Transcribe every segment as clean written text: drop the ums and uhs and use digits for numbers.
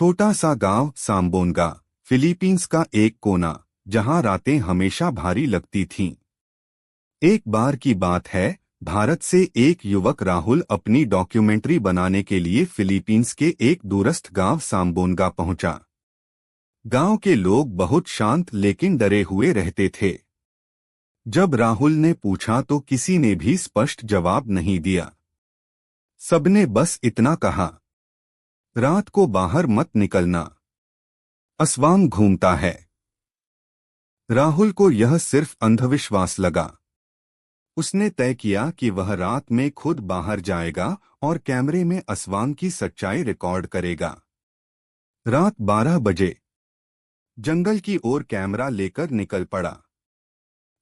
छोटा सा गांव सांबोनगा, फिलीपींस का एक कोना, जहां रातें हमेशा भारी लगती थीं। एक बार की बात है, भारत से एक युवक राहुल अपनी डॉक्यूमेंट्री बनाने के लिए फिलीपींस के एक दूरस्थ गांव सांबोनगा पहुंचा। गांव के लोग बहुत शांत लेकिन डरे हुए रहते थे। जब राहुल ने पूछा तो किसी ने भी स्पष्ट जवाब नहीं दिया। सबने बस इतना कहा, रात को बाहर मत निकलना, असवाम घूमता है। राहुल को यह सिर्फ अंधविश्वास लगा। उसने तय किया कि वह रात में खुद बाहर जाएगा और कैमरे में असवाम की सच्चाई रिकॉर्ड करेगा। रात 12 बजे जंगल की ओर कैमरा लेकर निकल पड़ा।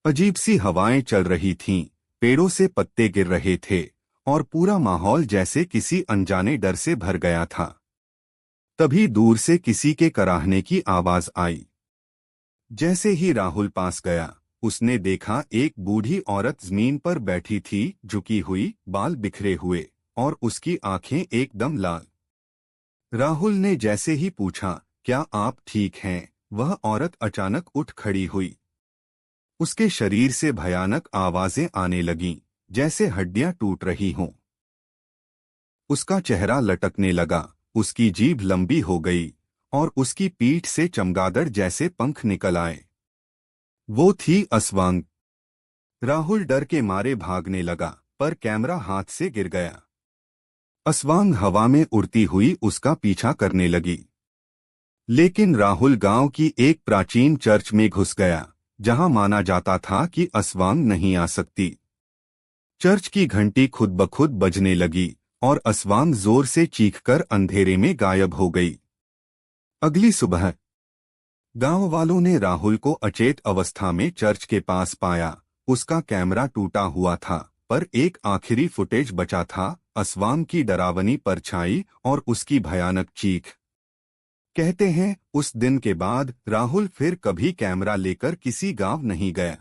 अजीब सी हवाएं चल रही थीं, पेड़ों से पत्ते गिर रहे थे और पूरा माहौल जैसे किसी अनजाने डर से भर गया था। तभी दूर से किसी के कराहने की आवाज आई। जैसे ही राहुल पास गया, उसने देखा एक बूढ़ी औरत जमीन पर बैठी थी, झुकी हुई, बाल बिखरे हुए, और उसकी आंखें एकदम लाल। राहुल ने जैसे ही पूछा, क्या आप ठीक हैं, वह औरत अचानक उठ खड़ी हुई। उसके शरीर से भयानक आवाजें आने लगीं, जैसे हड्डियां टूट रही हों। उसका चेहरा लटकने लगा, उसकी जीभ लंबी हो गई और उसकी पीठ से चमगादड़ जैसे पंख निकल आए। वो थी असवांग। राहुल डर के मारे भागने लगा, पर कैमरा हाथ से गिर गया। असवांग हवा में उड़ती हुई उसका पीछा करने लगी। लेकिन राहुल गांव की एक प्राचीन चर्च में घुस गया, जहां माना जाता था कि असवांग नहीं आ सकती। चर्च की घंटी खुद ब खुद बजने लगी और असवांग जोर से चीखकर अंधेरे में गायब हो गई। अगली सुबह गांव वालों ने राहुल को अचेत अवस्था में चर्च के पास पाया। उसका कैमरा टूटा हुआ था, पर एक आखिरी फुटेज बचा था, असवांग की डरावनी परछाई और उसकी भयानक चीख। कहते हैं, उस दिन के बाद राहुल फिर कभी कैमरा लेकर किसी गांव नहीं गया।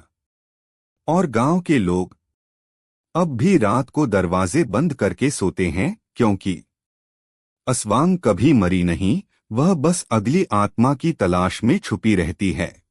और गांव के लोग अब भी रात को दरवाजे बंद करके सोते हैं, क्योंकि असवांग कभी मरी नहीं, वह बस अगली आत्मा की तलाश में छुपी रहती है।